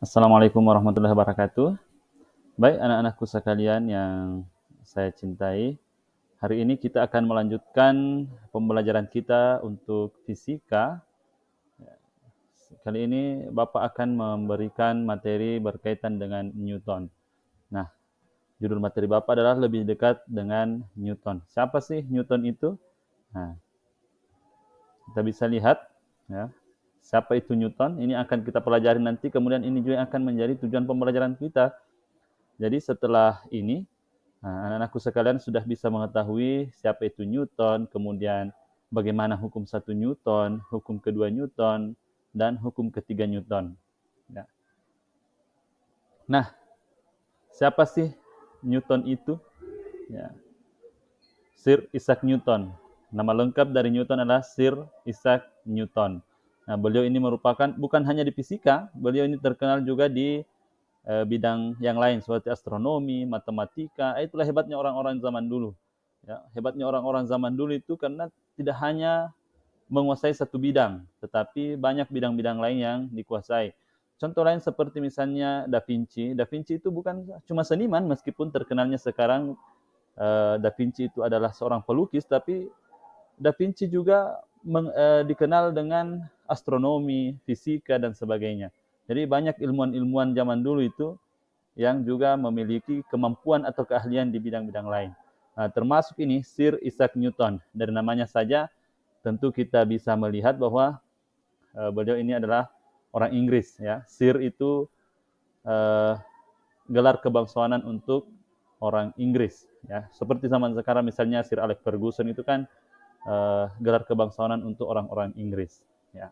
Assalamualaikum warahmatullahi wabarakatuh. Baik anak-anakku sekalian yang saya cintai, hari ini kita akan melanjutkan pembelajaran kita untuk fisika. Kali ini Bapak akan memberikan materi berkaitan dengan Newton. Nah, judul materi Bapak adalah lebih dekat dengan Newton. Siapa sih Newton itu? Nah, kita bisa lihat ya. Siapa itu Newton? Ini akan kita pelajari nanti, kemudian ini juga akan menjadi tujuan pembelajaran kita. Jadi setelah ini, anak-anakku sekalian sudah bisa mengetahui siapa itu Newton, kemudian bagaimana hukum satu Newton, hukum kedua Newton, dan hukum ketiga Newton. Ya. Nah, siapa sih Newton itu? Ya. Sir Isaac Newton. Nama lengkap dari Newton adalah Sir Isaac Newton. Nah, beliau ini merupakan bukan hanya di fisika, beliau ini terkenal juga di bidang yang lain seperti astronomi, matematika. Itulah hebatnya orang-orang zaman dulu. Ya, hebatnya orang-orang zaman dulu itu karena tidak hanya menguasai satu bidang, tetapi banyak bidang-bidang lain yang dikuasai. Contoh lain seperti misalnya Da Vinci. Da Vinci itu bukan cuma seniman, meskipun terkenalnya sekarang Da Vinci itu adalah seorang pelukis, tapi Da Vinci juga dikenal dengan astronomi, fisika, dan sebagainya. Jadi banyak ilmuwan-ilmuwan zaman dulu itu yang juga memiliki kemampuan atau keahlian di bidang-bidang lain. Nah, termasuk ini Sir Isaac Newton. Dari namanya saja tentu kita bisa melihat bahwa beliau ini adalah orang Inggris ya. Sir itu uh, gelar kebangsawanan untuk orang Inggris ya. Seperti zaman sekarang misalnya Sir Alex Ferguson itu kan gelar kebangsawanan untuk orang-orang Inggris ya.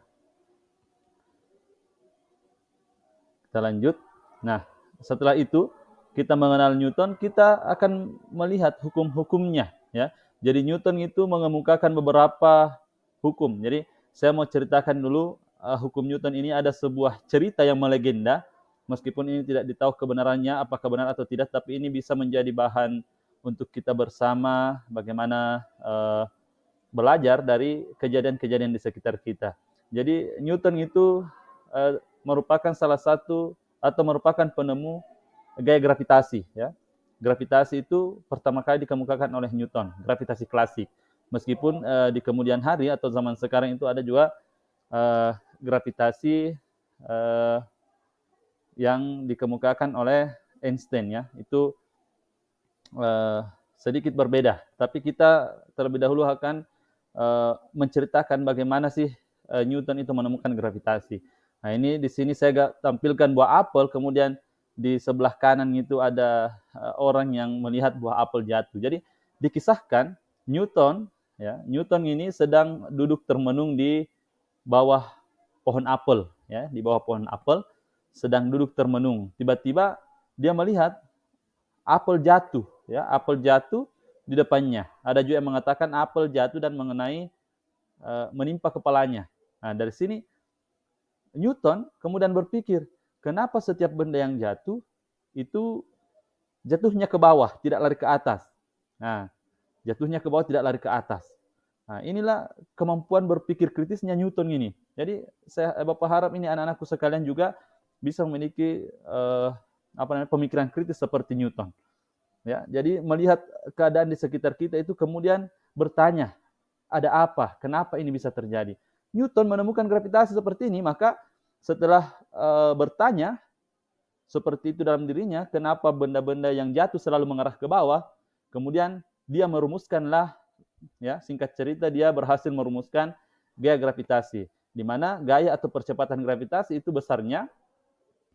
Kita lanjut. Nah, setelah itu kita mengenal Newton, kita akan melihat hukum-hukumnya ya. Jadi Newton itu mengemukakan beberapa hukum. Jadi saya mau ceritakan dulu hukum Newton ini. Ada sebuah cerita yang melegenda, meskipun ini tidak ditahu kebenarannya apakah benar atau tidak, tapi ini bisa menjadi bahan untuk kita bersama bagaimana belajar dari kejadian-kejadian di sekitar kita. Jadi Newton itu merupakan salah satu atau merupakan penemu gaya gravitasi ya. Gravitasi itu pertama kali dikemukakan oleh Newton, gravitasi klasik. Meskipun di kemudian hari atau zaman sekarang itu ada juga gravitasi uh, yang dikemukakan oleh Einstein ya. Itu sedikit berbeda. Tapi kita terlebih dahulu akan menceritakan bagaimana sih Newton itu menemukan gravitasi. Nah, ini di sini saya tampilkan buah apel, kemudian di sebelah kanan itu ada orang yang melihat buah apel jatuh. Jadi dikisahkan Newton ya, Newton ini sedang duduk termenung di bawah pohon apel ya, di bawah pohon apel sedang duduk termenung. Tiba-tiba dia melihat apel jatuh ya, apel jatuh di depannya. Ada juga yang mengatakan apel jatuh dan mengenai menimpa kepalanya. Nah, dari sini Newton kemudian berpikir, kenapa setiap benda yang jatuh itu jatuhnya ke bawah, tidak lari ke atas. Nah, jatuhnya ke bawah tidak lari ke atas. Nah, inilah kemampuan berpikir kritisnya Newton ini. Jadi Bapak harap ini anak-anakku sekalian juga bisa memiliki pemikiran kritis seperti Newton. Ya, jadi melihat keadaan di sekitar kita itu kemudian bertanya, ada apa? Kenapa ini bisa terjadi? Newton menemukan gravitasi seperti ini, maka setelah bertanya seperti itu dalam dirinya, kenapa benda-benda yang jatuh selalu mengarah ke bawah? Kemudian dia merumuskanlah, ya, singkat cerita dia berhasil merumuskan gaya gravitasi, di mana gaya atau percepatan gravitasi itu besarnya,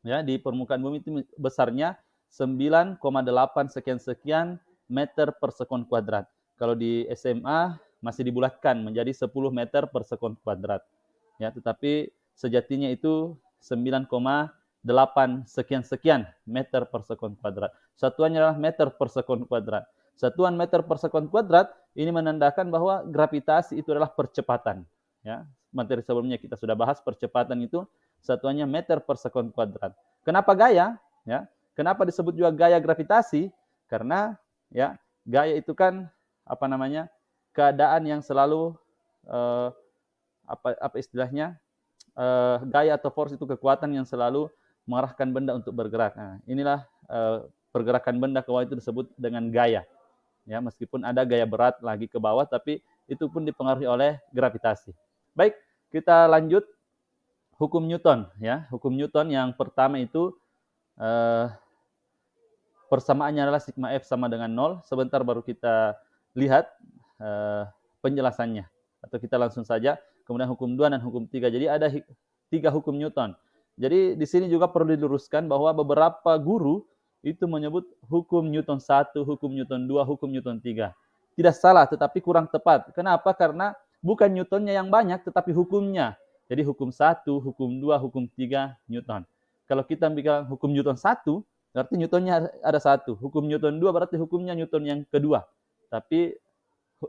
ya, di permukaan bumi itu besarnya 9,8 sekian-sekian meter per sekon kuadrat. Kalau di SMA masih dibulatkan menjadi 10 meter per sekon kuadrat. Ya, tetapi sejatinya itu 9,8 sekian-sekian meter per sekon kuadrat. Satuannya adalah meter per sekon kuadrat. Satuan meter per sekon kuadrat ini menandakan bahwa gravitasi itu adalah percepatan. Ya, materi sebelumnya kita sudah bahas percepatan itu satuannya meter per sekon kuadrat. Kenapa gaya? Ya, kenapa disebut juga gaya gravitasi? Karena ya gaya itu kan apa namanya keadaan yang selalu apa istilahnya gaya atau force itu kekuatan yang selalu mengarahkan benda untuk bergerak. Nah, inilah pergerakan benda ke bawah itu disebut dengan gaya. Ya, meskipun ada gaya berat lagi ke bawah, tapi itu pun dipengaruhi oleh gravitasi. Baik, kita lanjut hukum Newton. Ya, hukum Newton yang pertama itu persamaannya adalah sigma F sama dengan 0. Sebentar baru kita lihat penjelasannya. Atau kita langsung saja. Kemudian hukum 2 dan hukum 3. Jadi ada 3 hukum Newton. Jadi di sini juga perlu diluruskan bahwa beberapa guru itu menyebut hukum Newton 1, hukum Newton 2, hukum Newton 3. Tidak salah, tetapi kurang tepat. Kenapa? Karena bukan Newtonnya yang banyak, tetapi hukumnya. Jadi hukum 1, hukum 2, hukum 3 Newton. Kalau kita bilang hukum Newton 1, berarti Newtonnya ada 1. Hukum Newton 2 berarti hukumnya Newton yang kedua. Tapi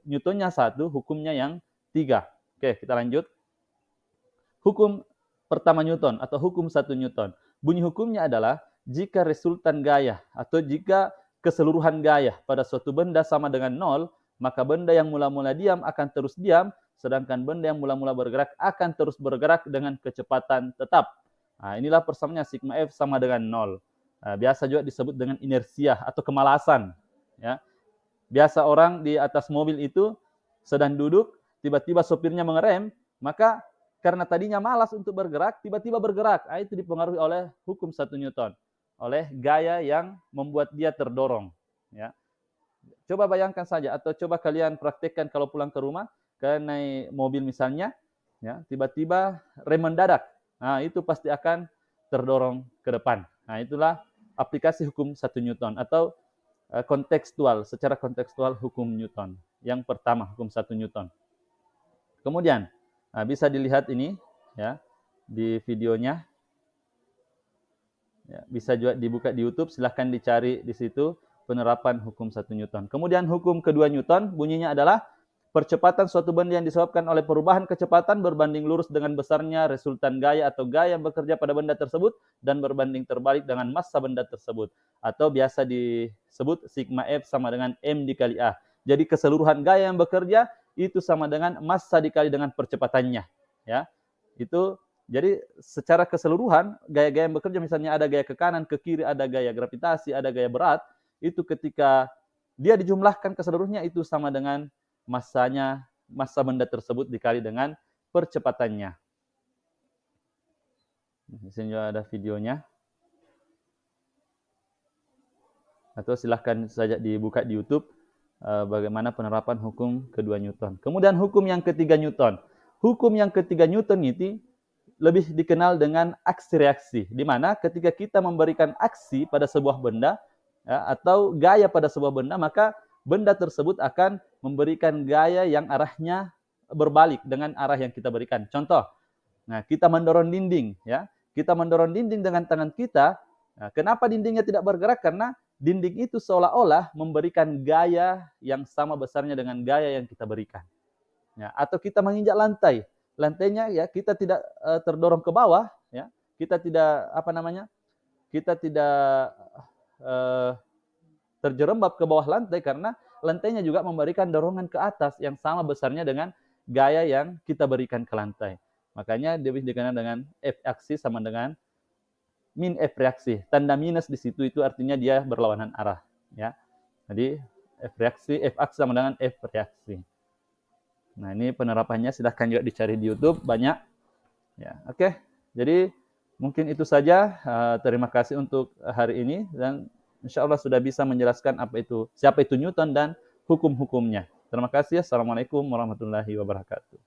Newtonnya 1, hukumnya yang 3. Oke, kita lanjut. Hukum pertama Newton atau hukum 1 Newton. Bunyi hukumnya adalah jika resultan gaya atau jika keseluruhan gaya pada suatu benda sama dengan 0, maka benda yang mula-mula diam akan terus diam, sedangkan benda yang mula-mula bergerak akan terus bergerak dengan kecepatan tetap. Nah, inilah persamaannya sigma F sama dengan 0. Biasa juga disebut dengan inersia atau kemalasan. Ya. Biasa orang di atas mobil itu sedang duduk, tiba-tiba sopirnya mengerem, maka karena tadinya malas untuk bergerak, tiba-tiba bergerak. Itu dipengaruhi oleh hukum 1 Newton. Oleh gaya yang membuat dia terdorong. Ya. Coba bayangkan saja, atau coba kalian praktekkan kalau pulang ke rumah, kalian naik mobil misalnya, ya, tiba-tiba rem mendadak. Nah, itu pasti akan terdorong ke depan. Nah, itulah aplikasi hukum 1 Newton atau kontekstual, secara kontekstual hukum Newton. Yang pertama, hukum 1 Newton. Kemudian, bisa dilihat ini ya di videonya. Ya, bisa juga dibuka di YouTube, silahkan dicari di situ penerapan hukum 1 Newton. Kemudian hukum kedua Newton bunyinya adalah percepatan suatu benda yang disebabkan oleh perubahan kecepatan berbanding lurus dengan besarnya resultan gaya atau gaya yang bekerja pada benda tersebut dan berbanding terbalik dengan massa benda tersebut. Atau biasa disebut sigma F sama dengan M dikali A. Jadi keseluruhan gaya yang bekerja itu sama dengan massa dikali dengan percepatannya. Ya, itu jadi secara keseluruhan gaya-gaya yang bekerja, misalnya ada gaya ke kanan, ke kiri, ada gaya gravitasi, ada gaya berat, itu ketika dia dijumlahkan keseluruhnya itu sama dengan massanya, massa benda tersebut dikali dengan percepatannya. Di sini juga ada videonya. Atau silahkan saja dibuka di YouTube bagaimana penerapan hukum kedua Newton. Kemudian hukum yang ketiga Newton. Hukum yang ketiga Newton itu lebih dikenal dengan aksi reaksi, di mana ketika kita memberikan aksi pada sebuah benda ya, atau gaya pada sebuah benda, maka benda tersebut akan memberikan gaya yang arahnya berbalik dengan arah yang kita berikan. Contoh, nah kita mendorong dinding, ya, kita mendorong dinding dengan tangan kita. Nah, kenapa dindingnya tidak bergerak? Karena dinding itu seolah-olah memberikan gaya yang sama besarnya dengan gaya yang kita berikan. Ya, atau kita menginjak lantai. Lantainya ya kita tidak terdorong ke bawah, ya kita tidak kita tidak terjerembab ke bawah lantai karena lantainya juga memberikan dorongan ke atas yang sama besarnya dengan gaya yang kita berikan ke lantai. Makanya dia dikenal dengan F aksi sama dengan min F reaksi. Tanda minus di situ itu artinya dia berlawanan arah, ya. Jadi F reaksi, F aksi sama dengan F reaksi. Nah, ini penerapannya silahkan juga dicari di YouTube, banyak. Ya, oke. Jadi mungkin itu saja. Terima kasih untuk hari ini dan insya Allah sudah bisa menjelaskan siapa itu Newton dan hukum-hukumnya. Terima kasih. Assalamualaikum warahmatullahi wabarakatuh.